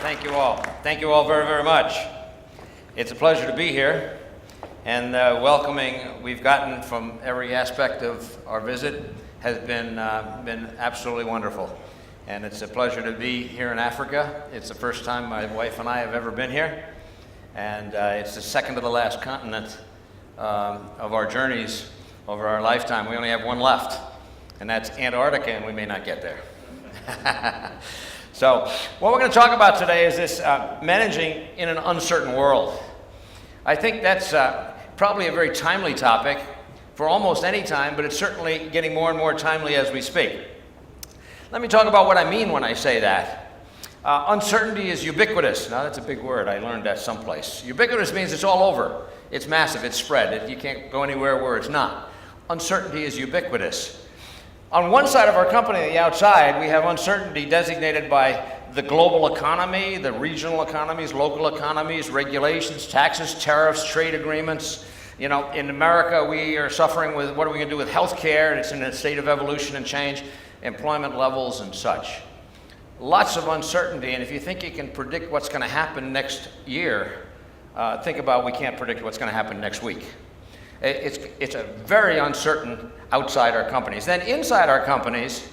Thank you all. Thank you all very, very much. It's a pleasure to be here, and welcoming we've gotten from every aspect of our visit has been absolutely wonderful. And it's a pleasure to be here in Africa. It's the first time my wife and I have ever been here, and it's the second to the last continent of our journeys over our lifetime. We only have one left, and that's Antarctica, and we may not get there. So what we're going to talk about today is this managing in an uncertain world. I think that's probably a very timely topic for almost any time, but it's certainly getting more and more timely as we speak. Let me talk about what I mean when I say that. Uncertainty is ubiquitous. Now that's a big word. I learned that someplace. Ubiquitous means it's all over. It's massive. It's spread. You can't go anywhere where it's not. Uncertainty is ubiquitous. On one side of our company, the outside, we have uncertainty designated by the global economy, the regional economies, local economies, regulations, taxes, tariffs, trade agreements. You know, in America, we are suffering with what are we going to do with health care, and it's in a state of evolution and change, employment levels and such. Lots of uncertainty, and if you think you can predict what's going to happen next year, think about we can't predict what's going to happen next week. It's a very uncertain outside our companies. Then inside our companies,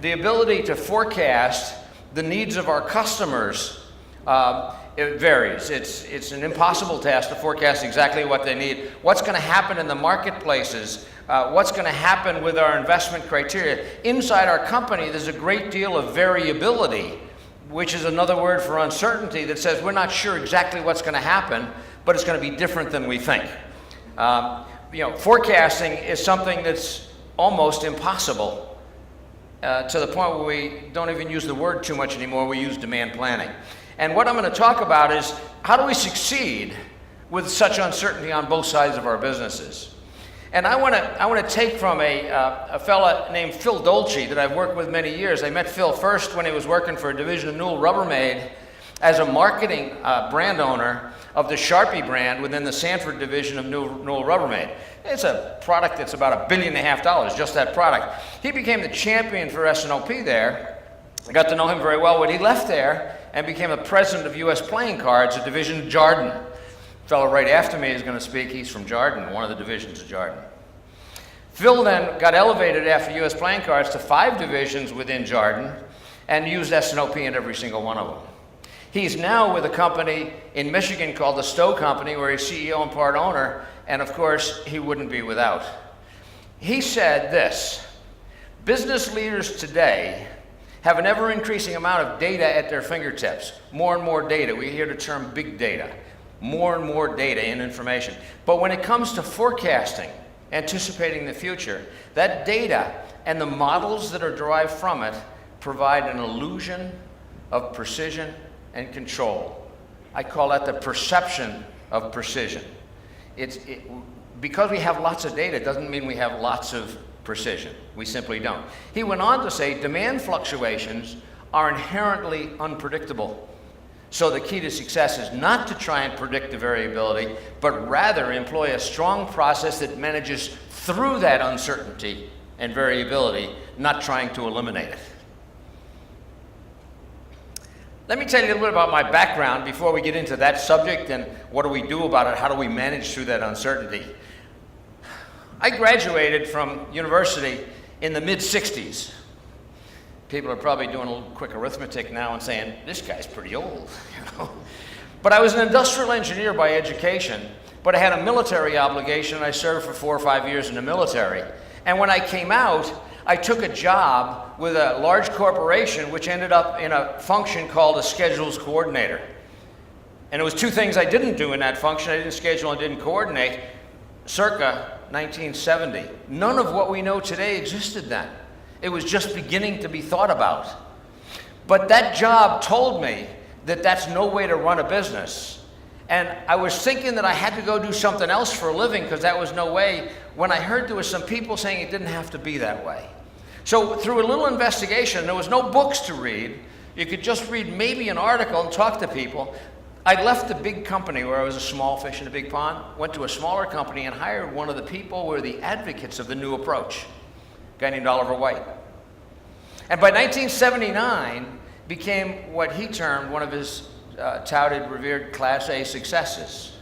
the ability to forecast the needs of our customers, it varies. It's an impossible task to forecast exactly what they need. What's going to happen in the marketplaces? What's going to happen with our investment criteria? Inside our company, there's a great deal of variability, which is another word for uncertainty that says we're not sure exactly what's going to happen, but it's going to be different than we think. Forecasting is something that's almost impossible to the point where we don't even use the word too much anymore. We use demand planning. And what I'm going to talk about is how do we succeed with such uncertainty on both sides of our businesses. And I want to take from a fella named Phil Dolce that I've worked with many years. I met Phil first when he was working for a division of Newell Rubbermaid as a marketing brand owner of the Sharpie brand within the Sanford division of Newell Rubbermaid. It's a product that's about $1.5 billion, just that product. He became the champion for S&OP there. I got to know him very well when he left there and became the president of U.S. Playing Cards, a division of Jarden. The fellow right after me is going to speak. He's from Jarden, one of the divisions of Jarden. Phil then got elevated after U.S. Playing Cards to 5 divisions within Jarden and used S&OP in every single one of them. He's now with a company in Michigan called the Stowe Company, where he's CEO and part owner, and of course, he wouldn't be without. He said this: business leaders today have an ever-increasing amount of data at their fingertips. More and more data. We hear the term big data. More and more data and information. But when it comes to forecasting, anticipating the future, that data and the models that are derived from it provide an illusion of precision and control. I call that the perception of precision. Because we have lots of data doesn't mean we have lots of precision. We simply don't. He went on to say demand fluctuations are inherently unpredictable. So the key to success is not to try and predict the variability, but rather employ a strong process that manages through that uncertainty and variability, not trying to eliminate it. Let me tell you a little bit about my background before we get into that subject and what do we do about it, how do we manage through that uncertainty. I graduated from university in the mid-60s. People are probably doing a little quick arithmetic now and saying, this guy's pretty old, you know. But I was an industrial engineer by education, but I had a military obligation. I served for 4 or 5 years in the military. And when I came out, I took a job with a large corporation which ended up in a function called a schedules coordinator. And it was 2 things I didn't do in that function. I didn't schedule and didn't coordinate, circa 1970. None of what we know today existed then. It was just beginning to be thought about. But that job told me that that's no way to run a business. And I was thinking that I had to go do something else for a living because that was no way, when I heard there was some people saying it didn't have to be that way. So through a little investigation, there was no books to read. You could just read maybe an article and talk to people. I left the big company where I was a small fish in a big pond, went to a smaller company and hired one of the people who were the advocates of the new approach, a guy named Oliver White. And by 1979, became what he termed one of his touted, revered Class A successes.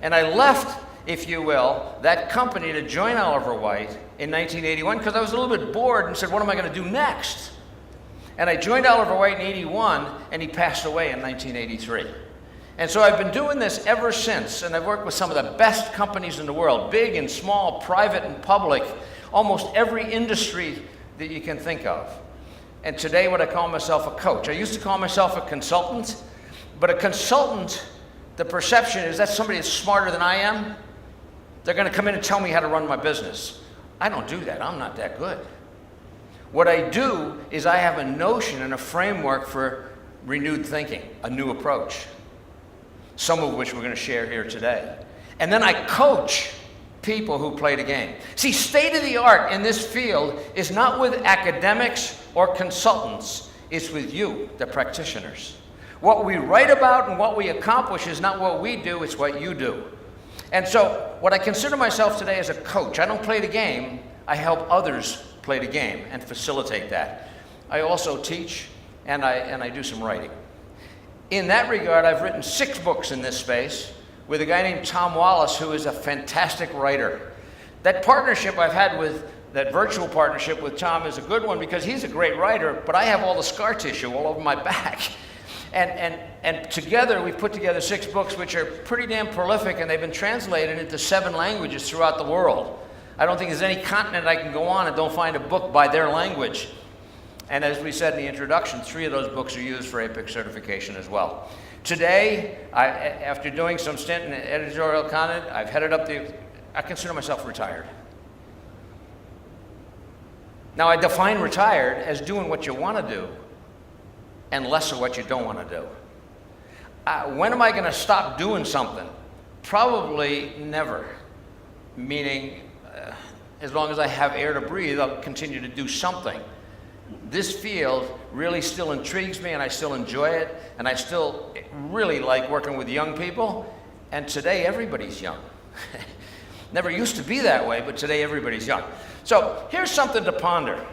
And I left, if you will, that company to join Oliver White in 1981 because I was a little bit bored and said, what am I going to do next? And I joined Oliver White in 81, and he passed away in 1983. And so I've been doing this ever since, and I've worked with some of the best companies in the world, big and small, private and public, almost every industry that you can think of. And today what I call myself a coach. I used to call myself a consultant, but a consultant, the perception is that's somebody that's smarter than I am. They're going to come in and tell me how to run my business. I don't do that. I'm not that good. What I do is I have a notion and a framework for renewed thinking, a new approach, some of which we're going to share here today. And then I coach people who play the game. See, state of the art in this field is not with academics or consultants, it's with you, the practitioners. What we write about and what we accomplish is not what we do, it's what you do. And so, what I consider myself today as a coach, I don't play the game, I help others play the game and facilitate that. I also teach and I do some writing. In that regard, I've written 6 books in this space with a guy named Tom Wallace, who is a fantastic writer. That partnership I've had with, that virtual partnership with Tom is a good one because he's a great writer, but I have all the scar tissue all over my back. And together, we've put together 6 books which are pretty damn prolific, and they've been translated into 7 languages throughout the world. I don't think there's any continent I can go on and don't find a book by their language. And as we said in the introduction, 3 of those books are used for APIC certification as well. Today, after doing some stint in editorial content, I've headed up I consider myself retired. Now, I define retired as doing what you want to do and less of what you don't want to do. When am I going to stop doing something? Probably never. Meaning, as long as I have air to breathe, I'll continue to do something. This field really still intrigues me, and I still enjoy it, and I still really like working with young people, and today everybody's young. Never used to be that way, but today everybody's young. So here's something to ponder.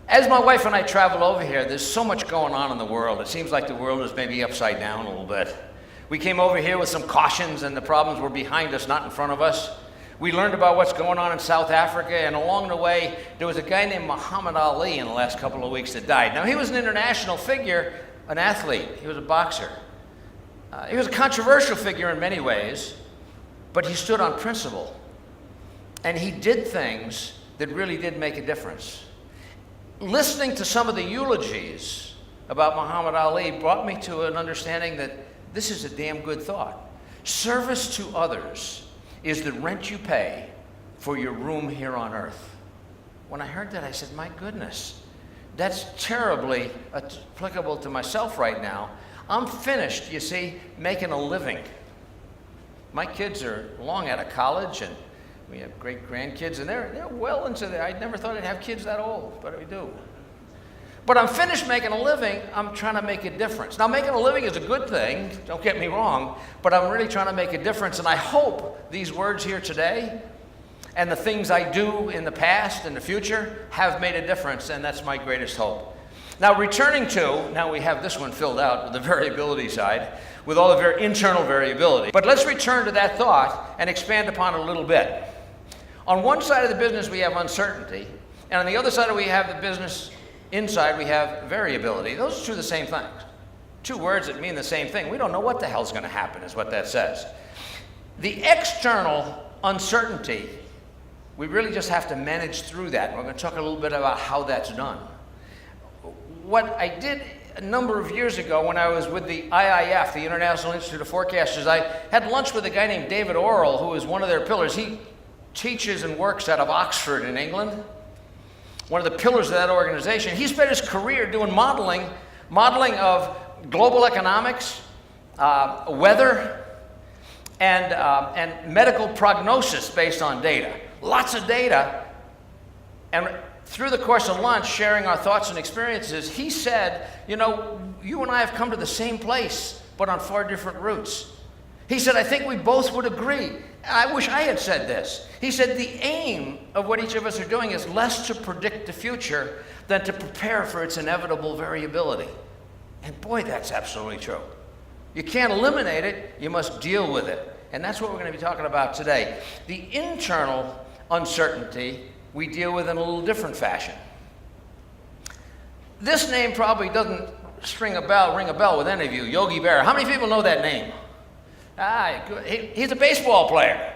As my wife and I travel over here, there's so much going on in the world. It seems like the world is maybe upside down a little bit. We came over here with some cautions, and the problems were behind us, not in front of us. We learned about what's going on in South Africa, and along the way, there was a guy named Muhammad Ali in the last couple of weeks that died. Now, he was an international figure, an athlete. He was a boxer. He was a controversial figure in many ways, but he stood on principle. And he did things that really did make a difference. Listening to some of the eulogies about Muhammad Ali brought me to an understanding that this is a damn good thought. Service to others is the rent you pay for your room here on earth. When I heard that, I said, my goodness, that's terribly applicable to myself right now. I'm finished, you see, making a living. My kids are long out of college, and we have great grandkids, and they're well into there. I never thought I'd have kids that old, but we do. But I'm finished making a living. I'm trying to make a difference. Now, making a living is a good thing, don't get me wrong, but I'm really trying to make a difference, and I hope these words here today and the things I do in the past and the future have made a difference, and that's my greatest hope. Now, returning to, now we have this one filled out with the variability side, with all the internal variability. But let's return to that thought and expand upon it a little bit. On one side of the business, we have uncertainty, and on the other side, we have the business inside, we have variability. Those are two of the same things. 2 words that mean the same thing. We don't know what the hell's going to happen, is what that says. The external uncertainty, we really just have to manage through that. And we're going to talk a little bit about how that's done. What I did a number of years ago when I was with the IIF, the International Institute of Forecasters, I had lunch with a guy named David Orrell, who is one of their pillars. He teaches and works out of Oxford in England, one of the pillars of that organization. He spent his career doing modeling of global economics, weather, and medical prognosis based on data. Lots of data. And through the course of lunch, sharing our thoughts and experiences, he said, you know, you and I have come to the same place, but on far different routes. He said, I think we both would agree. I wish I had said this. He said, the aim of what each of us are doing is less to predict the future than to prepare for its inevitable variability. And boy, that's absolutely true. You can't eliminate it, you must deal with it. And that's what we're going to be talking about today. The internal uncertainty we deal with in a little different fashion. This name probably doesn't ring a bell with any of you, Yogi Berra. How many people know that name? He's a baseball player.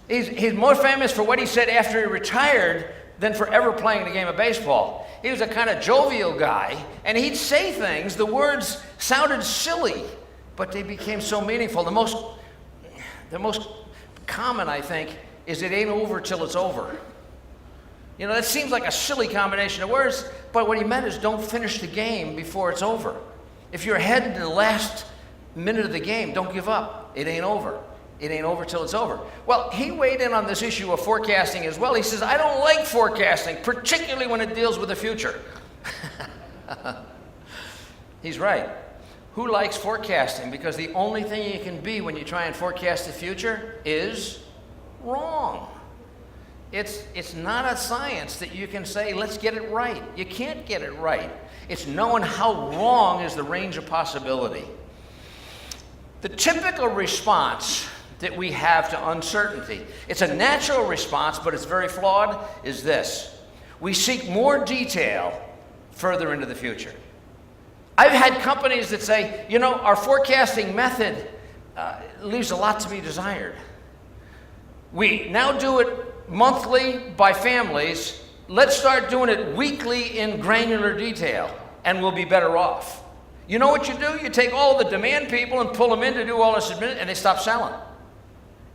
He's more famous for what he said after he retired than for ever playing the game of baseball. He was a kind of jovial guy, and he'd say things, the words sounded silly, but they became so meaningful. The most common, I think, is it ain't over till it's over. You know, that seems like a silly combination of words, but what he meant is don't finish the game before it's over. If you're ahead in the last minute of the game, don't give up. It ain't over. It ain't over till it's over. Well, he weighed in on this issue of forecasting as well. He says, I don't like forecasting, particularly when it deals with the future. He's right. Who likes forecasting? Because the only thing you can be when you try and forecast the future is wrong. It's not a science that you can say, let's get it right. You can't get it right. It's knowing how wrong is the range of possibility. The typical response that we have to uncertainty, it's a natural response, but it's very flawed, is this. We seek more detail further into the future. I've had companies that say, you know, our forecasting method leaves a lot to be desired. We now do it monthly by families. Let's start doing it weekly in granular detail, and we'll be better off. You know what you do? You take all the demand people and pull them in to do all this, and they stop selling.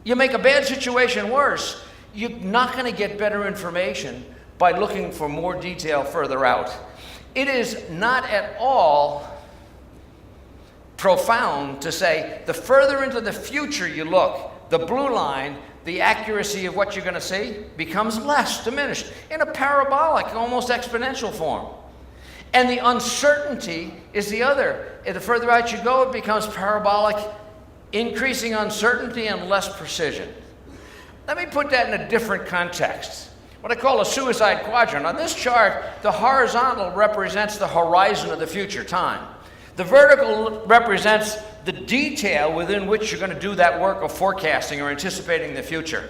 You make a bad situation worse. You're not going to get better information by looking for more detail further out. It is not at all profound to say the further into the future you look, the blue line, the accuracy of what you're going to see becomes less diminished in a parabolic, almost exponential form. And the uncertainty is the other. The further out you go, it becomes parabolic, increasing uncertainty and less precision. Let me put that in a different context. What I call a suicide quadrant. On this chart, the horizontal represents the horizon of the future, time. The vertical represents the detail within which you're going to do that work of forecasting or anticipating the future.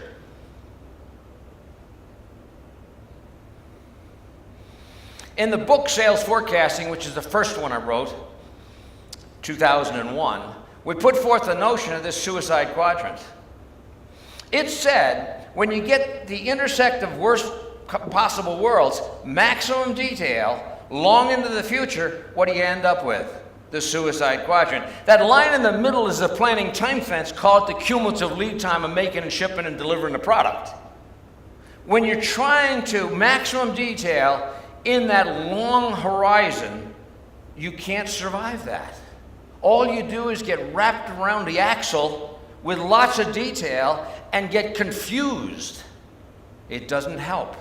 In the book Sales Forecasting, which is the first one I wrote, 2001, we put forth the notion of this suicide quadrant. It said, when you get the intersect of worst possible worlds, maximum detail, long into the future, what do you end up with? The suicide quadrant. That line in the middle is the planning time fence, call it the cumulative lead time of making and shipping and delivering the product. When you're trying to maximum detail in that long horizon, you can't survive that. All you do is get wrapped around the axle with lots of detail and get confused. It doesn't help.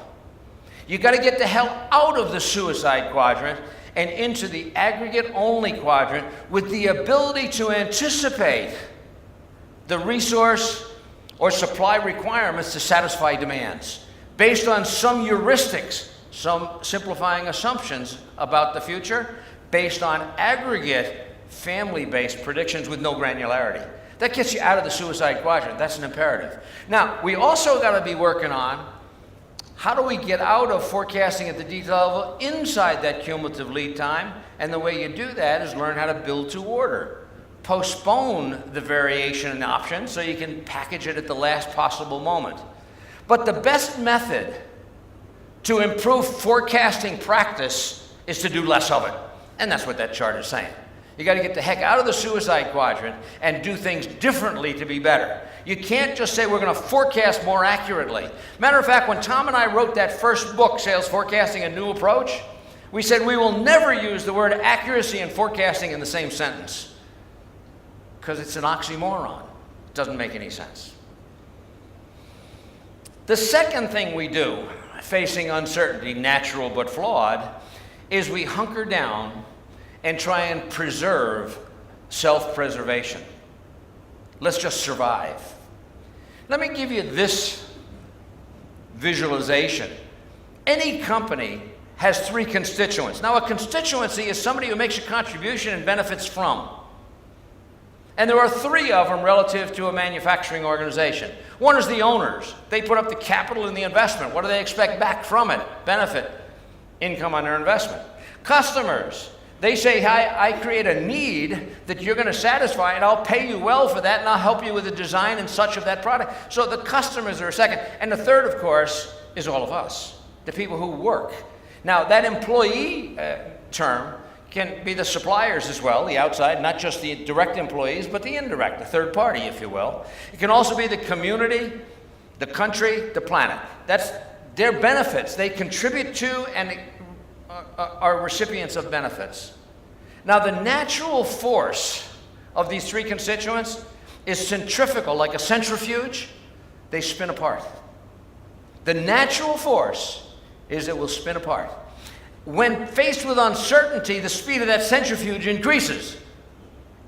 You got to get the hell out of the suicide quadrant and into the aggregate-only quadrant with the ability to anticipate the resource or supply requirements to satisfy demands based on some heuristics, some simplifying assumptions about the future based on aggregate family-based predictions with no granularity. That gets you out of the suicide quadrant. That's an imperative. Now, we also got to be working on how do we get out of forecasting at the detail level inside that cumulative lead time? And the way you do that is learn how to build to order. Postpone the variation in options so you can package it at the last possible moment. But the best method to improve forecasting practice is to do less of it. And that's what that chart is saying. You got to get the heck out of the suicide quadrant and do things differently to be better. You can't just say we're going to forecast more accurately. Matter of fact, when Tom and I wrote that first book, Sales Forecasting, A New Approach, we said we will never use the word accuracy and forecasting in the same sentence because it's an oxymoron. It doesn't make any sense. The second thing we do, facing uncertainty, natural but flawed, is we hunker down and try and preserve self-preservation. Let's just survive. Let me give you this visualization. Any company has three constituents. Now, a constituency is somebody who makes a contribution and benefits from. And there are three of them relative to a manufacturing organization. One is the owners. They put up the capital and the investment. What do they expect back from it? Benefit, income on their investment. Customers. They say, I create a need that you're going to satisfy, and I'll pay you well for that, and I'll help you with the design and such of that product. So the customers are a second. And the third, of course, is all of us, the people who work. Now, that employee term can be the suppliers as well, the outside, not just the direct employees, but the indirect, the third party, if you will. It can also be the community, the country, the planet. That's their benefits. They contribute to and are recipients of benefits. Now, the natural force of these three constituents is centrifugal, like a centrifuge. They spin apart. The natural force is it will spin apart. When faced with uncertainty, the speed of that centrifuge increases.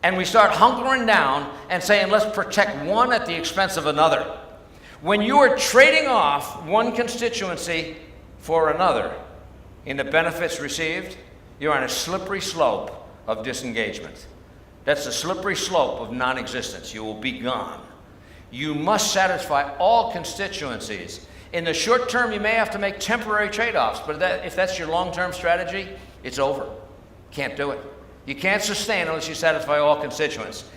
And we start hunkering down and saying, let's protect one at the expense of another. When you are trading off one constituency for another in the benefits received, you're on a slippery slope of disengagement. That's the slippery slope of non-existence. You will be gone. You must satisfy all constituencies. In the short term, you may have to make temporary trade-offs, but if that's your long-term strategy, it's over. Can't do it. You can't sustain unless you satisfy all constituents.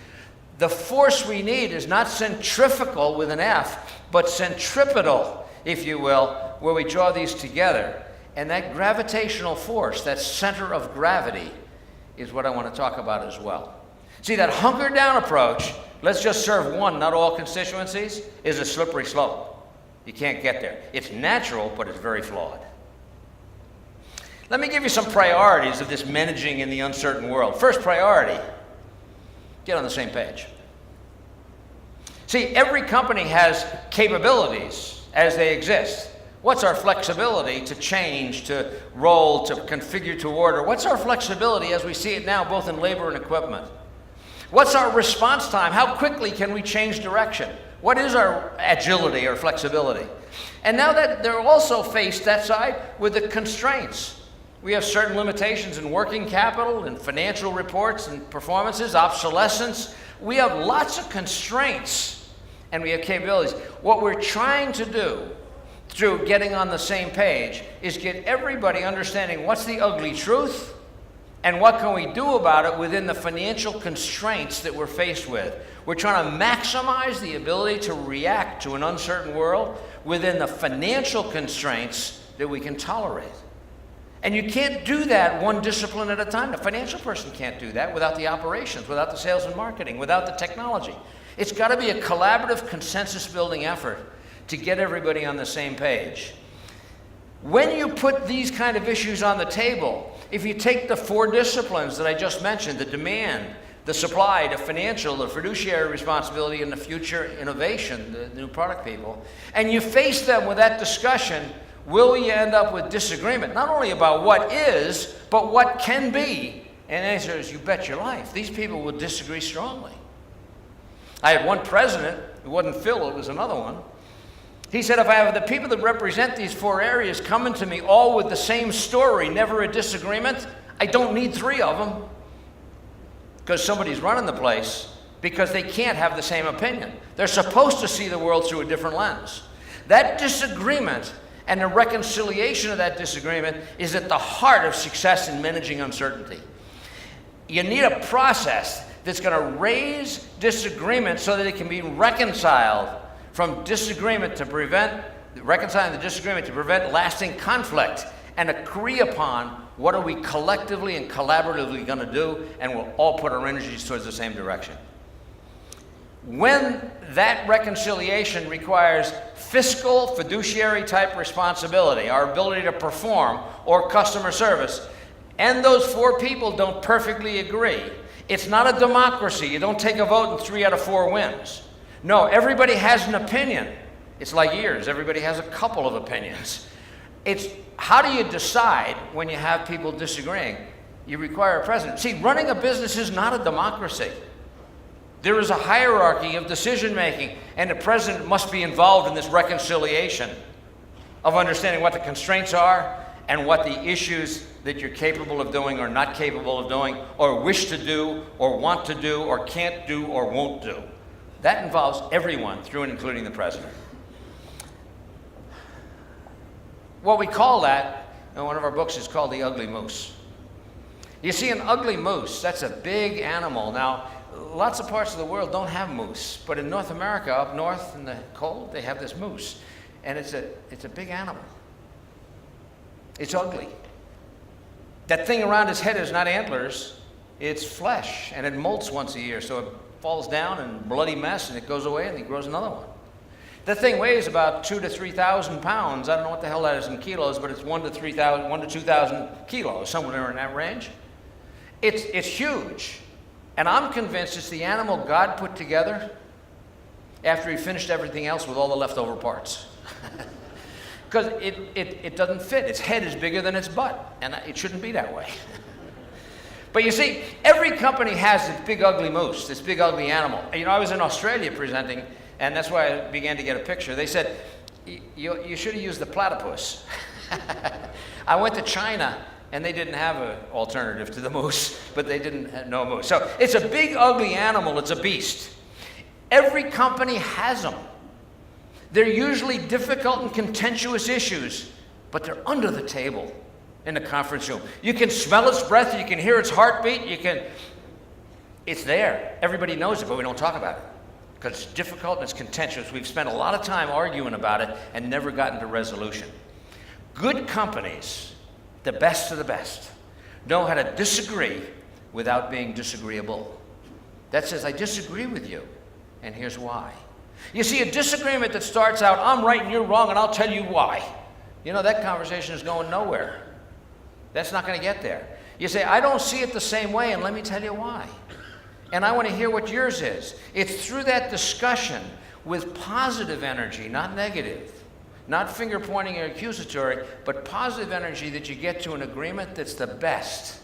The force we need is not centrifugal with an F, but centripetal, if you will, where we draw these together. And that gravitational force, that center of gravity, is what I want to talk about as well. See, that hunker-down approach, let's just serve one, not all constituencies, is a slippery slope. You can't get there. It's natural, but it's very flawed. Let me give you some priorities of this managing in the uncertain world. First priority, get on the same page. See, every company has capabilities as they exist. What's our flexibility to change, to roll, to configure, to order? What's our flexibility as we see it now, both in labor and equipment? What's our response time? How quickly can we change direction? What is our agility or flexibility? And now that they're also faced, that side, with the constraints. We have certain limitations in working capital, in financial reports and performances, obsolescence. We have lots of constraints, and we have capabilities. What we're trying to do through getting on the same page is get everybody understanding what's the ugly truth and what can we do about it within the financial constraints that we're faced with. We're trying to maximize the ability to react to an uncertain world within the financial constraints that we can tolerate. And you can't do that one discipline at a time. The financial person can't do that without the operations, without the sales and marketing, without the technology. It's got to be a collaborative, consensus-building effort to get everybody on the same page. When you put these kind of issues on the table, if you take the four disciplines that I just mentioned, the demand, the supply, the financial, the fiduciary responsibility, and the future innovation, the new product people, and you face them with that discussion, will you end up with disagreement? Not only about what is, but what can be. And the answer is, you bet your life. These people will disagree strongly. I had one president, it wasn't Phil, it was another one. He said, if I have the people that represent these four areas coming to me all with the same story, never a disagreement, I don't need three of them. Because somebody's running the place, because they can't have the same opinion. They're supposed to see the world through a different lens. That disagreement and the reconciliation of that disagreement is at the heart of success in managing uncertainty. You need a process that's going to raise disagreement so that it can be reconciled from disagreement to reconciling the disagreement to prevent lasting conflict and agree upon what are we collectively and collaboratively going to do, and we'll all put our energies towards the same direction. When that reconciliation requires fiscal, fiduciary type responsibility, our ability to perform, or customer service, and those four people don't perfectly agree, it's not a democracy. You don't take a vote and 3 out of 4 wins. No, everybody has an opinion. It's like ears. Everybody has a couple of opinions. It's how do you decide when you have people disagreeing? you require a president. See, running a business is not a democracy. There is a hierarchy of decision making, and the president must be involved in this reconciliation of understanding what the constraints are and what the issues that you're capable of doing or not capable of doing, or wish to do, or want to do, or can't do, or won't do. That involves everyone, through and including the president. What we call that, in one of our books, is called the ugly moose. You see, an ugly moose, that's a big animal. Now, lots of parts of the world don't have moose, but in North America, up north in the cold, they have this moose. And it's a big animal. It's ugly. That thing around his head is not antlers, it's flesh, and it molts once a year, so it falls down in a bloody mess, and it goes away, and he grows another one. That thing weighs about 2,000 to 3,000 pounds. I don't know what the hell that is in kilos, but it's 1,000 to 2,000 kilos, somewhere in that range. It's huge. And I'm convinced it's the animal God put together after he finished everything else with all the leftover parts. Because it doesn't fit. Its head is bigger than its butt, and it shouldn't be that way. But you see, every company has this big ugly moose, this big ugly animal. You know, I was in Australia presenting, and that's why I began to get a picture. They said, you should have used the platypus. I went to China, and they didn't have an alternative to the moose, but they didn't know moose. So it's a big ugly animal, it's a beast. Every company has them. They're usually difficult and contentious issues, but they're under the table in the conference room. You can smell its breath, you can hear its heartbeat, it's there. Everybody knows it, but we don't talk about it because it's difficult and it's contentious. We've spent a lot of time arguing about it and never gotten to resolution. Good companies, the best of the best, know how to disagree without being disagreeable. That says, I disagree with you, and here's why. You see, a disagreement that starts out, I'm right and you're wrong, and I'll tell you why. You know, that conversation is going nowhere. That's not going to get there. You say, I don't see it the same way, and let me tell you why. And I want to hear what yours is. It's through that discussion with positive energy, not negative, not finger pointing or accusatory, but positive energy that you get to an agreement that's the best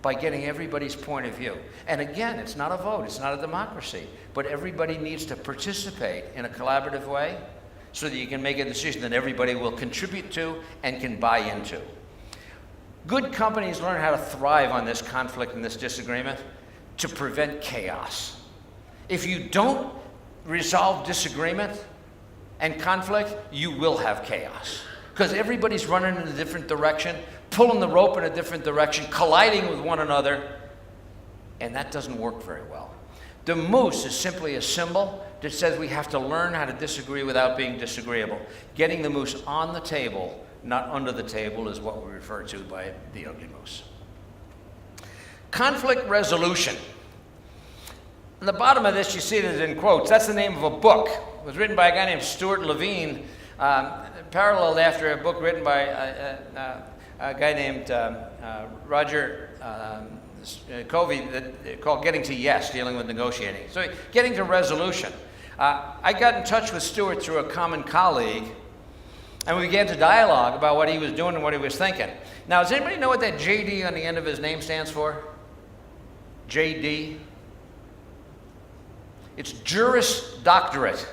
by getting everybody's point of view. And again, it's not a vote, it's not a democracy, but everybody needs to participate in a collaborative way so that you can make a decision that everybody will contribute to and can buy into. Good companies learn how to thrive on this conflict and this disagreement to prevent chaos. If you don't resolve disagreement and conflict, you will have chaos. Because everybody's running in a different direction, pulling the rope in a different direction, colliding with one another, and that doesn't work very well. The moose is simply a symbol that says we have to learn how to disagree without being disagreeable. Getting the moose on the table, not under the table, is what we refer to by the ugly moose. Conflict resolution. On the bottom of this, you see it in quotes. That's the name of a book. It was written by a guy named Stuart Levine, paralleled after a book written by a guy named Roger Covey called Getting to Yes, dealing with negotiating. So getting to resolution. I got in touch with Stuart through a common colleague, and we began to dialogue about what he was doing and what he was thinking. Now, does anybody know what that JD on the end of his name stands for? JD? It's Juris Doctorate.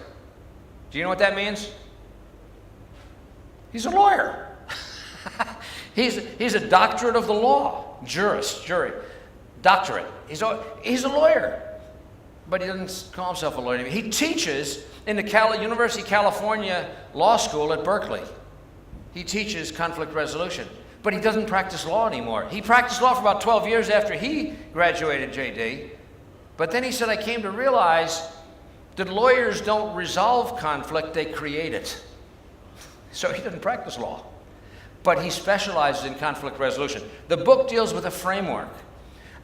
Do you know what that means? He's a lawyer. He's a doctorate of the law. Jury. Doctorate. He's a lawyer. But he doesn't call himself a lawyer anymore. He teaches in the University of California Law School at Berkeley. He teaches conflict resolution. But he doesn't practice law anymore. He practiced law for about 12 years after he graduated JD. But then he said, I came to realize that lawyers don't resolve conflict, they create it. So he doesn't practice law. But he specializes in conflict resolution. The book deals with a framework.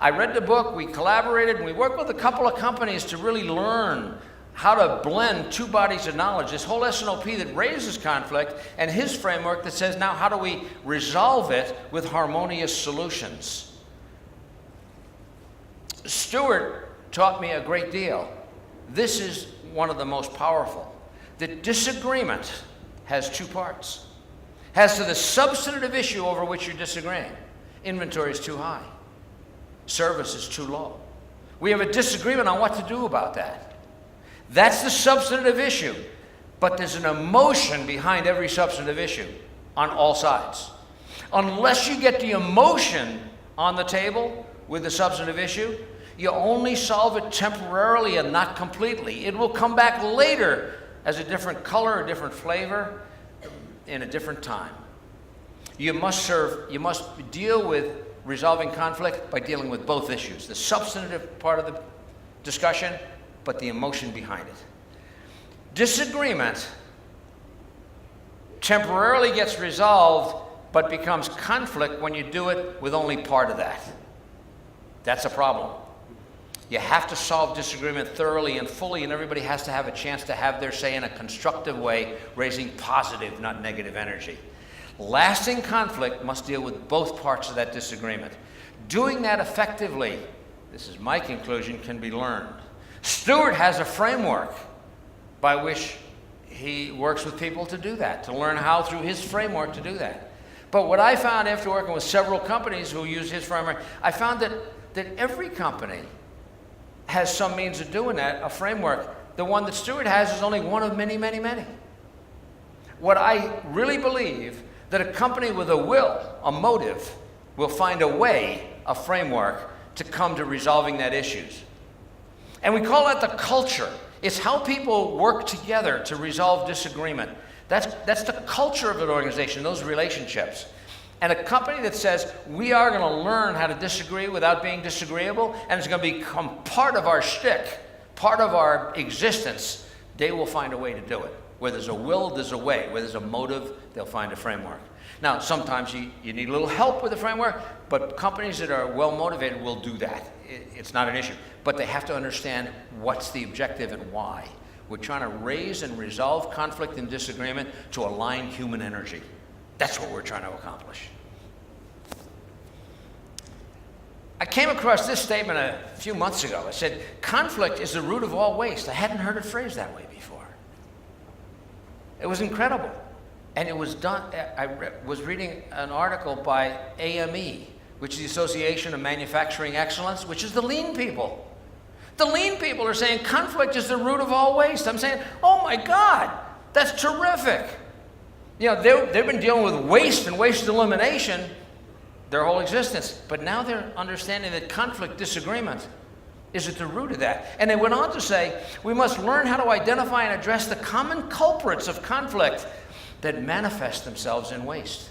I read the book, we collaborated, and we worked with a couple of companies to really learn how to blend two bodies of knowledge. This whole SNOP that raises conflict, and his framework that says, now how do we resolve it with harmonious solutions? Stuart taught me a great deal. This is one of the most powerful. That disagreement has two parts. Has to the substantive issue over which you're disagreeing. Inventory is too high. service is too low. We have a disagreement on what to do about that. That's the substantive issue. But there's an emotion behind every substantive issue on all sides. Unless you get the emotion on the table with the substantive issue, you only solve it temporarily and not completely. It will come back later as a different color, a different flavor, in a different time. You must deal with resolving conflict by dealing with both issues, the substantive part of the discussion, but the emotion behind it. Disagreement temporarily gets resolved, but becomes conflict when you do it with only part of that. That's a problem. You have to solve disagreement thoroughly and fully, and everybody has to have a chance to have their say in a constructive way, raising positive, not negative energy. Lasting conflict must deal with both parts of that disagreement. Doing that effectively, this is my conclusion, can be learned. Stewart has a framework by which he works with people to do that, to learn how through his framework to do that. But what I found after working with several companies who use his framework, I found that every company has some means of doing that, a framework. The one that Stewart has is only one of many, many, many. What I really believe, that a company with a will, a motive, will find a way, a framework, to come to resolving that issues. And we call that the culture. It's how people work together to resolve disagreement. That's the culture of an organization, those relationships. And a company that says, we are going to learn how to disagree without being disagreeable, and it's going to become part of our shtick, part of our existence, they will find a way to do it. Where there's a will, there's a way. Where there's a motive, they'll find a framework. Now, sometimes you need a little help with the framework, but companies that are well motivated will do that. It's not an issue. But they have to understand what's the objective and why. We're trying to raise and resolve conflict and disagreement to align human energy. That's what we're trying to accomplish. I came across this statement a few months ago. It said, conflict is the root of all waste. I hadn't heard it phrased that way before. It was incredible. And it was done, was reading an article by AME, which is the Association of Manufacturing Excellence, which is the lean people. The lean people are saying conflict is the root of all waste. I'm saying, oh my God, that's terrific. You know, they've been dealing with waste and waste elimination their whole existence. But now they're understanding that conflict, disagreement, is at the root of that. And they went on to say, we must learn how to identify and address the common culprits of conflict that manifest themselves in waste.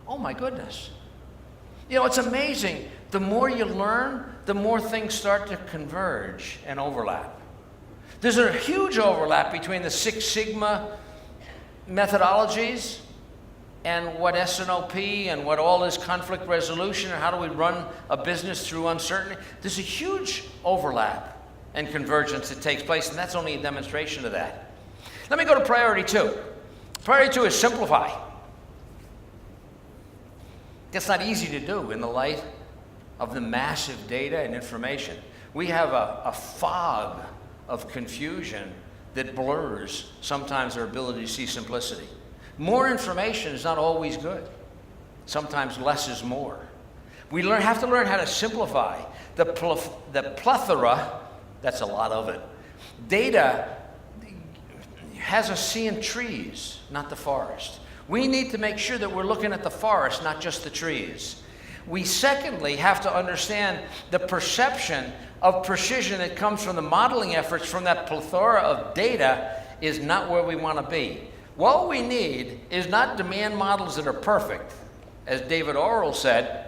Oh my goodness. You know, it's amazing. The more you learn, the more things start to converge and overlap. There's a huge overlap between the Six Sigma methodologies and what S&OP and what all this conflict resolution and how do we run a business through uncertainty. There's a huge overlap and convergence that takes place, and that's only a demonstration of that. Let me go to priority 2. Priority 2 is simplify. That's not easy to do in the light of the massive data and information. We have a fog of confusion that blurs sometimes our ability to see simplicity. More information is not always good. Sometimes less is more. We have to learn how to simplify. The plethora, that's a lot of it. Data has us seeing trees, not the forest. We need to make sure that we're looking at the forest, not just the trees. We secondly have to understand the perception of precision that comes from the modeling efforts from that plethora of data is not where we want to be. What we need is not demand models that are perfect. As David Orrell said,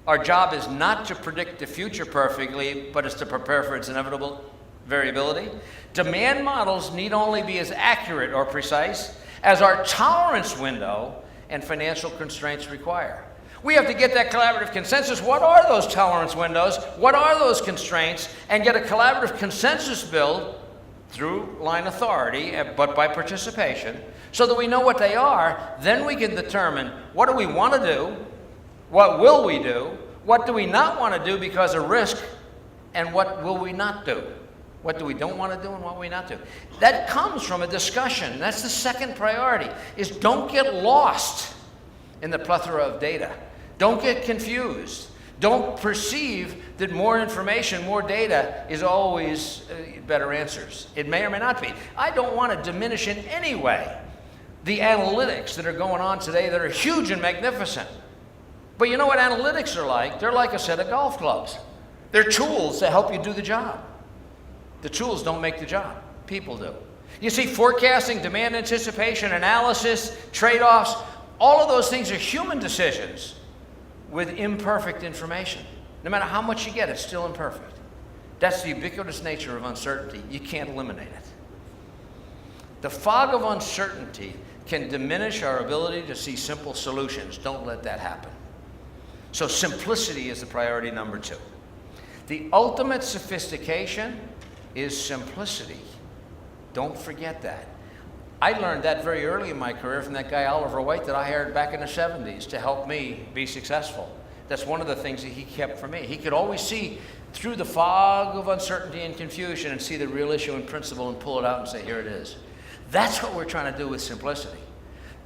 our job is not to predict the future perfectly, but is to prepare for its inevitable variability. Demand models need only be as accurate or precise as our tolerance window and financial constraints require. We have to get that collaborative consensus. What are those tolerance windows? What are those constraints? And get a collaborative consensus build through line authority, but by participation, so that we know what they are. Then we can determine what do we want to do, what will we do, what do we not want to do because of risk, and what will we not do. What do we don't want to do and what we not do. That comes from a discussion. That's the second priority, is don't get lost in the plethora of data. Don't get confused. Don't perceive that more information, more data is always better answers. It may or may not be. I don't want to diminish in any way the analytics that are going on today that are huge and magnificent. But you know what analytics are like? They're like a set of golf clubs. They're tools to help you do the job. The tools don't make the job. People do. You see, forecasting, demand anticipation, analysis, trade-offs, all of those things are human decisions with imperfect information. No matter how much you get, it's still imperfect. That's the ubiquitous nature of uncertainty. You can't eliminate it. The fog of uncertainty can diminish our ability to see simple solutions. Don't let that happen. So simplicity is the priority number 2. The ultimate sophistication is simplicity. Don't forget that. I learned that very early in my career from that guy Oliver White that I hired back in the 70s to help me be successful. That's one of the things that he kept for me. He could always see through the fog of uncertainty and confusion and see the real issue and principle and pull it out and say, here it is. That's what we're trying to do with simplicity.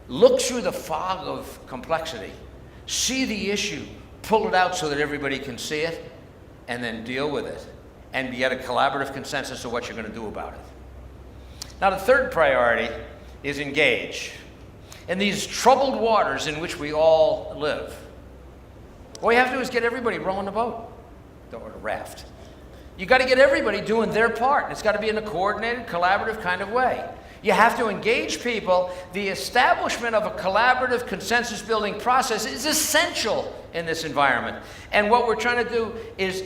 Look through the fog of complexity, see the issue, pull it out so that everybody can see it, and then deal with it and get a collaborative consensus of what you're going to do about it. Now, the third priority is engage. In these troubled waters in which we all live, all you have to do is get everybody rowing the boat, or the raft. You got to get everybody doing their part. It's got to be in a coordinated, collaborative kind of way. You have to engage people. The establishment of a collaborative, consensus-building process is essential in this environment. And what we're trying to do is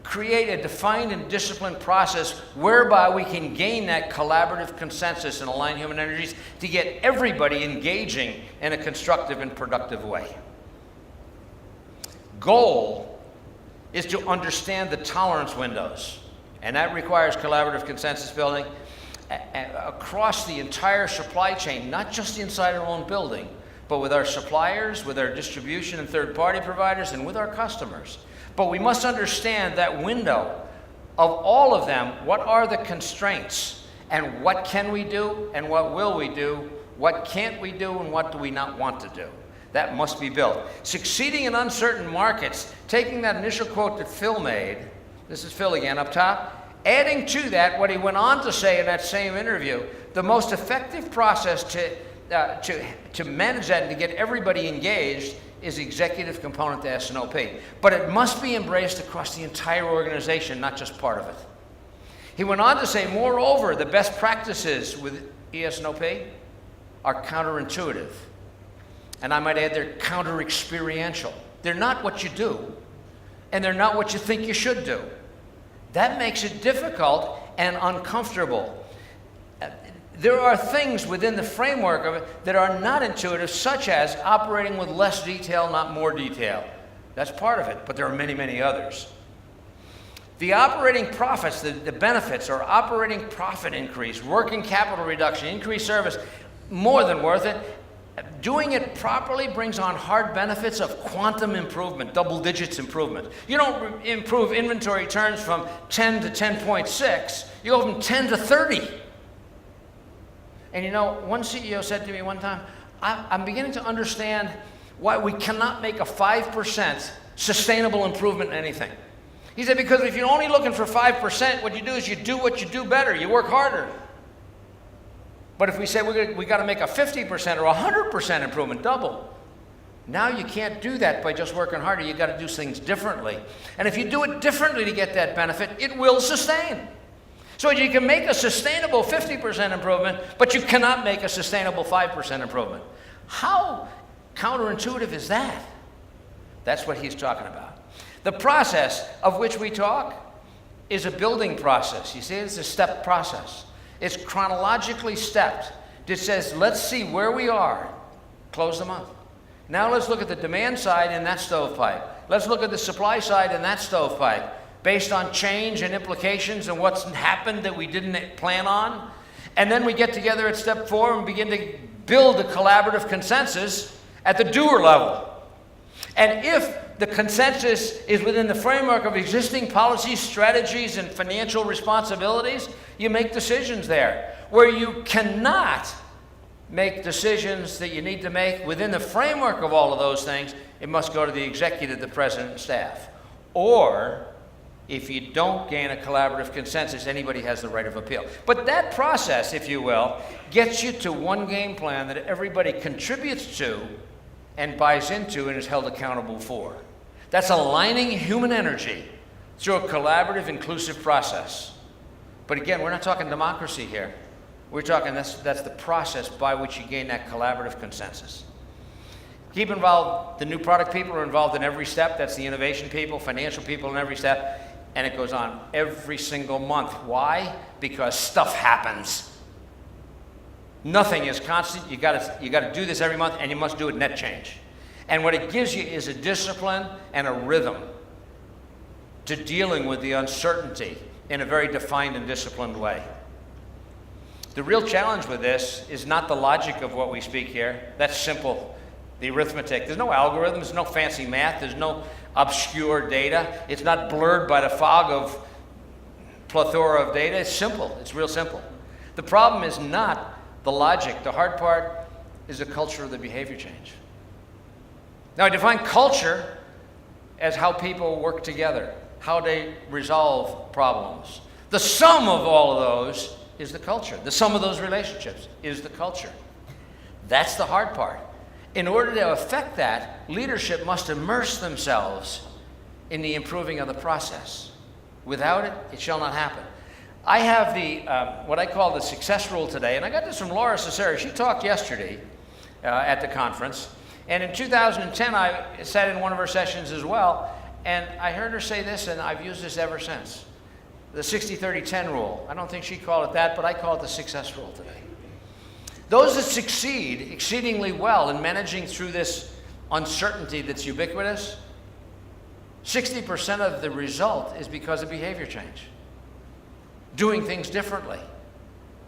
create a defined and disciplined process whereby we can gain that collaborative consensus and align human energies to get everybody engaging in a constructive and productive way. Goal is to understand the tolerance windows, and that requires collaborative consensus building across the entire supply chain, not just inside our own building, but with our suppliers, with our distribution and third-party providers, and with our customers. But we must understand that window of all of them. What are the constraints? And what can we do? And what will we do? What can't we do? And what do we not want to do? That must be built. Succeeding in uncertain markets, taking that initial quote that Phil made, this is Phil again up top, adding to that what he went on to say in that same interview, the most effective process to manage that and to get everybody engaged is the executive component to S&OP. But it must be embraced across the entire organization, not just part of it. He went on to say, moreover, the best practices with ES&OP are counterintuitive. And I might add, they're counter-experiential. They're not what you do, and they're not what you think you should do. That makes it difficult and uncomfortable. There are things within the framework of it that are not intuitive, such as operating with less detail, not more detail. That's part of it, but there are many, many others. The operating profits, the benefits are operating profit increase, working capital reduction, increased service, more than worth it. Doing it properly brings on hard benefits of quantum improvement, double digits improvement. You don't improve inventory turns from 10 to 10.6, you go from 10 to 30. And you know, one CEO said to me one time, I'm beginning to understand why we cannot make a 5% sustainable improvement in anything. He said, because if you're only looking for 5%, what you do is you do what you do better, you work harder. But if we say we got to make a 50% or 100% improvement, double. Now you can't do that by just working harder, you got to do things differently. And if you do it differently to get that benefit, it will sustain. So you can make a sustainable 50% improvement, but you cannot make a sustainable 5% improvement. How counterintuitive is that? That's what he's talking about. The process of which we talk is a building process. You see, it's a step process. It's chronologically stepped. It says, let's see where we are. Close the month. Now let's look at the demand side in that stovepipe. Let's look at the supply side in that stovepipe, based on change and implications and what's happened that we didn't plan on. And then we get together at step 4 and begin to build a collaborative consensus at the doer level. And if the consensus is within the framework of existing policies, strategies, and financial responsibilities, you make decisions there. Where you cannot make decisions that you need to make within the framework of all of those things, It must go to the executive, the president, and staff. Or, if you don't gain a collaborative consensus, anybody has the right of appeal. But that process, if you will, gets you to one game plan that everybody contributes to and buys into and is held accountable for. That's aligning human energy through a collaborative, inclusive process. But again, we're not talking democracy here. We're talking that's the process by which you gain that collaborative consensus. Keep involved. The new product people are involved in every step. That's the innovation people, financial people in every step. And it goes on every single month. Why? Because stuff happens. Nothing is constant. You got to do this every month, and you must do it net change. And what it gives you is a discipline and a rhythm to dealing with the uncertainty in a very defined and disciplined way. The real challenge with this is not the logic of what we speak here. That's simple. The arithmetic. There's no algorithms, there's no fancy math, there's no obscure data. It's not blurred by the fog of plethora of data. It's simple. It's real simple. The problem is not the logic. The hard part is the culture of the behavior change. Now, I define culture as how people work together, how they resolve problems. The sum of all of those is the culture. The sum of those relationships is the culture. That's the hard part. In order to affect that, leadership must immerse themselves in the improving of the process. Without it, it shall not happen. I have the what I call the success rule today, and I got this from Laura Cesare. She talked yesterday at the conference, and in 2010 I sat in one of her sessions as well, and I heard her say this, and I've used this ever since. The 60-30-10 rule. I don't think she called it that, but I call it the success rule today. Those that succeed exceedingly well in managing through this uncertainty that's ubiquitous, 60% of the result is because of behavior change. Doing things differently,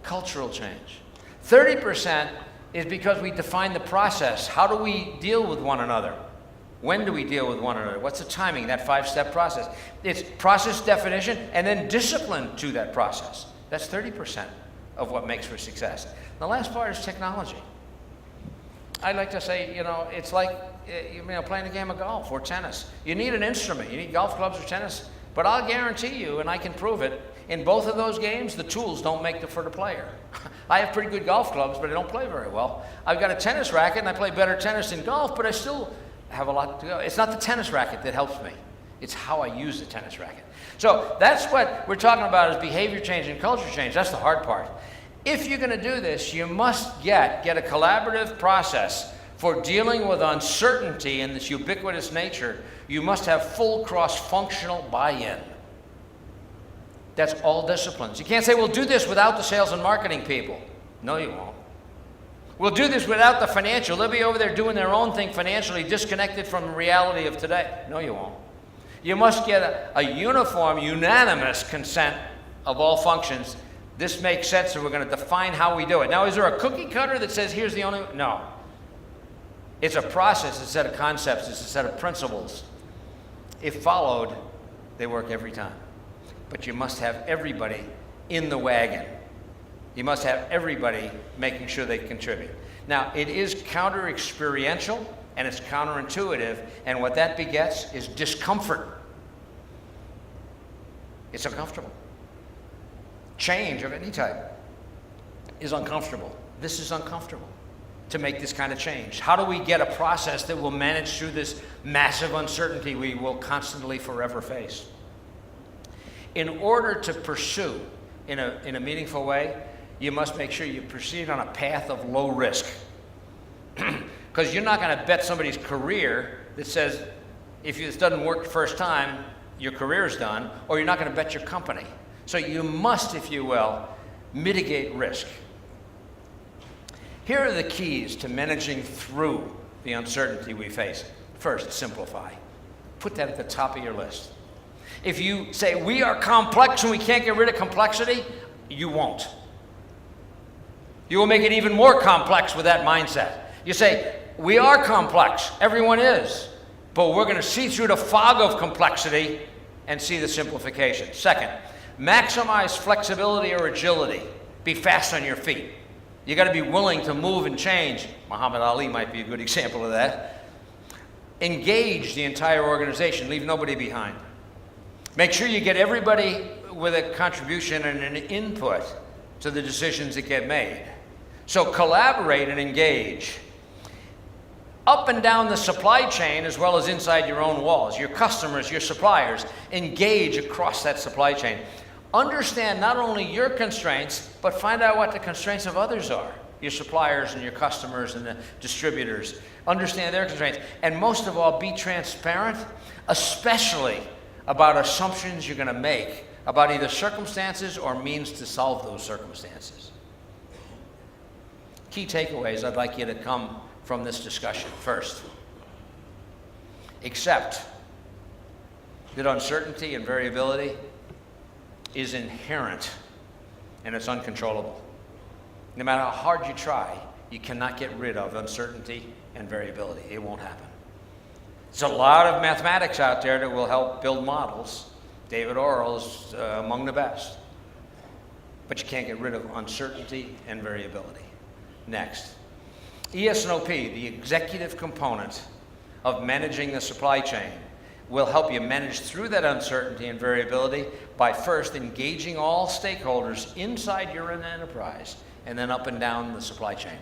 cultural change. 30% is because we define the process. How do we deal with one another? When do we deal with one another? What's the timing, that 5-step process? It's process definition and then discipline to that process. That's 30% of what makes for success. The last part is technology. I like to say, it's like playing a game of golf or tennis. You need an instrument. You need golf clubs or tennis. But I'll guarantee you, and I can prove it, in both of those games, the tools don't make for the player. I have pretty good golf clubs, but I don't play very well. I've got a tennis racket, and I play better tennis than golf, but I still have a lot to go. It's not the tennis racket that helps me. It's how I use the tennis racket. So that's what we're talking about is behavior change and culture change. That's the hard part. If you're going to do this, you must get a collaborative process for dealing with uncertainty in this ubiquitous nature. You must have full cross-functional buy-in. That's all disciplines. You can't say, we'll do this without the sales and marketing people. No, you won't. We'll do this without the financial. They'll be over there doing their own thing financially, disconnected from the reality of today. No, you won't. You must get a uniform, unanimous consent of all functions. This makes sense, so we're going to define how we do it. Now, is there a cookie cutter that says, here's the only? No. It's a process, it's a set of concepts, it's a set of principles. If followed, they work every time. But you must have everybody in the wagon. You must have everybody making sure they contribute. Now, it is counter-experiential, and it's counterintuitive, and what that begets is discomfort. It's uncomfortable. Change of any type is uncomfortable. This is uncomfortable to make this kind of change. How do we get a process that will manage through this massive uncertainty we will constantly forever face? In order to pursue in a meaningful way, you must make sure you proceed on a path of low risk. Because you're not going to bet somebody's career that says, if this doesn't work the first time, your career's done, or you're not going to bet your company. So you must, if you will, mitigate risk. Here are the keys to managing through the uncertainty we face. First, simplify. Put that at the top of your list. If you say, we are complex and we can't get rid of complexity, you won't. You will make it even more complex with that mindset. You say, we are complex, everyone is, but we're going to see through the fog of complexity and see the simplification. Second, maximize flexibility or agility. Be fast on your feet. You got to be willing to move and change. Muhammad Ali might be a good example of that. Engage the entire organization. Leave nobody behind. Make sure you get everybody with a contribution and an input to the decisions that get made. So collaborate and engage. Up and down the supply chain, as well as inside your own walls, your customers, your suppliers, engage across that supply chain. Understand not only your constraints, but find out what the constraints of others are. Your suppliers and your customers and the distributors. Understand their constraints. And most of all, be transparent, especially about assumptions you're going to make about either circumstances or means to solve those circumstances. Key takeaways I'd like you to come from this discussion. First, accept that uncertainty and variability is inherent and it's uncontrollable. No matter how hard you try, you cannot get rid of uncertainty and variability. It won't happen. There's a lot of mathematics out there that will help build models. David Orrell is among the best. But you can't get rid of uncertainty and variability. Next, ES&OP, the executive component of managing the supply chain, will help you manage through that uncertainty and variability by first engaging all stakeholders inside your enterprise and then up and down the supply chain.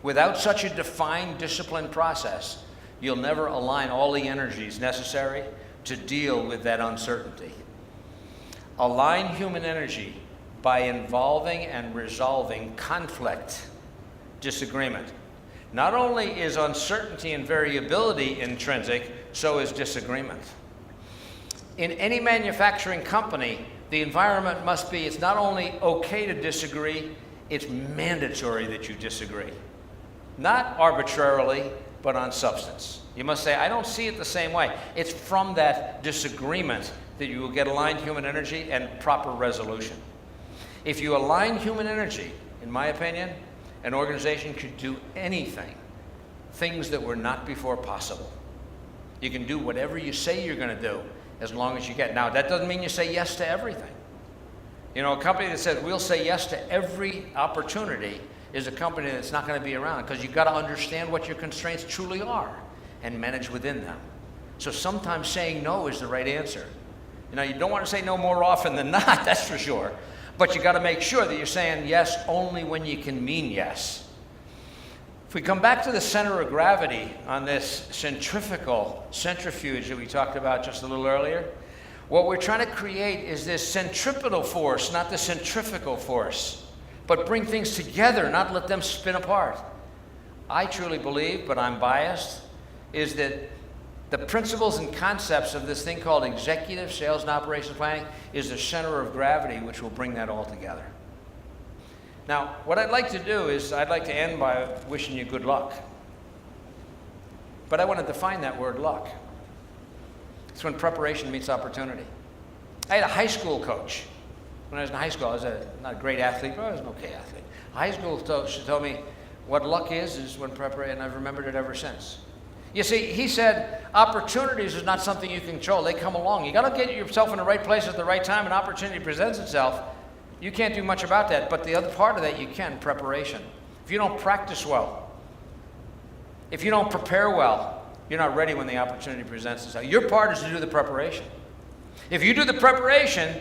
Without such a defined, disciplined process, you'll never align all the energies necessary to deal with that uncertainty. Align human energy by involving and resolving conflict, disagreement. Not only is uncertainty and variability intrinsic, so is disagreement. In any manufacturing company, the environment must be, it's not only okay to disagree, it's mandatory that you disagree. Not arbitrarily, but on substance. You must say, I don't see it the same way. It's from that disagreement that you will get aligned human energy and proper resolution. If you align human energy, in my opinion, an organization could do anything, things that were not before possible. You can do whatever you say you're going to do as long as you get. Now, that doesn't mean you say yes to everything. You know, a company that says we'll say yes to every opportunity is a company that's not going to be around, because you've got to understand what your constraints truly are and manage within them. So sometimes saying no is the right answer. You know, you don't want to say no more often than not, that's for sure. But you got to make sure that you're saying yes only when you can mean yes. If we come back to the center of gravity on this centrifuge that we talked about just a little earlier, what we're trying to create is this centripetal force, not the centrifugal force, but bring things together, not let them spin apart. I truly believe, but I'm biased, is that the principles and concepts of this thing called executive sales and operations planning is the center of gravity which will bring that all together. Now, what I'd like to do is I'd like to end by wishing you good luck. But I want to define that word luck. It's when preparation meets opportunity. I had a high school coach. When I was in high school, I was not a great athlete, but I was an okay athlete. A high school coach told me what luck is when preparation, and I've remembered it ever since. You see, he said, opportunities is not something you can control. They come along. You got to get yourself in the right place at the right time. An opportunity presents itself. You can't do much about that. But the other part of that you can, preparation. If you don't practice well, if you don't prepare well, you're not ready when the opportunity presents itself. Your part is to do the preparation. If you do the preparation,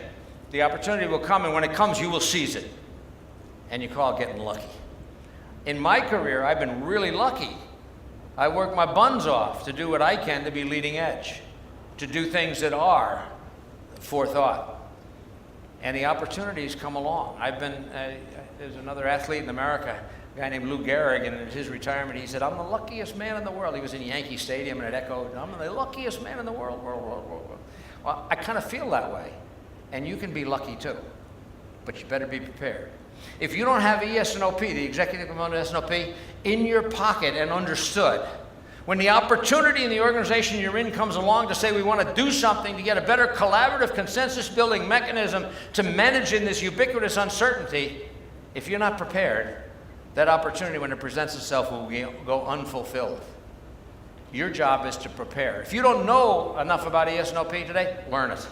the opportunity will come, and when it comes, you will seize it. And you call it getting lucky. In my career, I've been really lucky. I work my buns off to do what I can to be leading edge, to do things that are forethought. And the opportunities come along. There's another athlete in America, a guy named Lou Gehrig, and at his retirement, he said, I'm the luckiest man in the world. He was in Yankee Stadium, and it echoed, I'm the luckiest man in the world. Well, I kind of feel that way. And you can be lucky too, but you better be prepared. If you don't have ES&OP, the executive component of S&OP, in your pocket and understood, when the opportunity in the organization you're in comes along to say we want to do something to get a better collaborative consensus-building mechanism to manage in this ubiquitous uncertainty, if you're not prepared, that opportunity when it presents itself will go unfulfilled. Your job is to prepare. If you don't know enough about ES&OP today, learn it.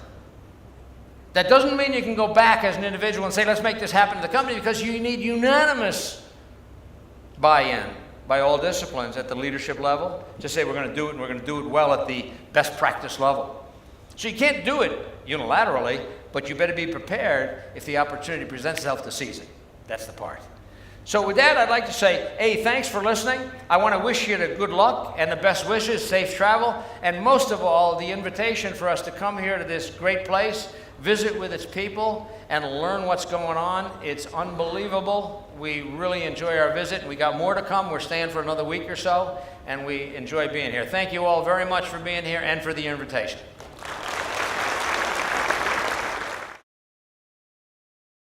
That doesn't mean you can go back as an individual and say, let's make this happen to the company, because you need unanimous buy-in. by all disciplines at the leadership level. Just say we're going to do it, and we're going to do it well at the best practice level. So you can't do it unilaterally, but you better be prepared if the opportunity presents itself to seize it. That's the part. So with that, I'd like to say, hey, thanks for listening. I want to wish you the good luck and the best wishes, safe travel, and most of all, the invitation for us to come here to this great place, visit with its people, and learn what's going on. It's unbelievable. We really enjoy our visit, and we got more to come. We're staying for another week or so, and we enjoy being here. Thank you all very much for being here and for the invitation.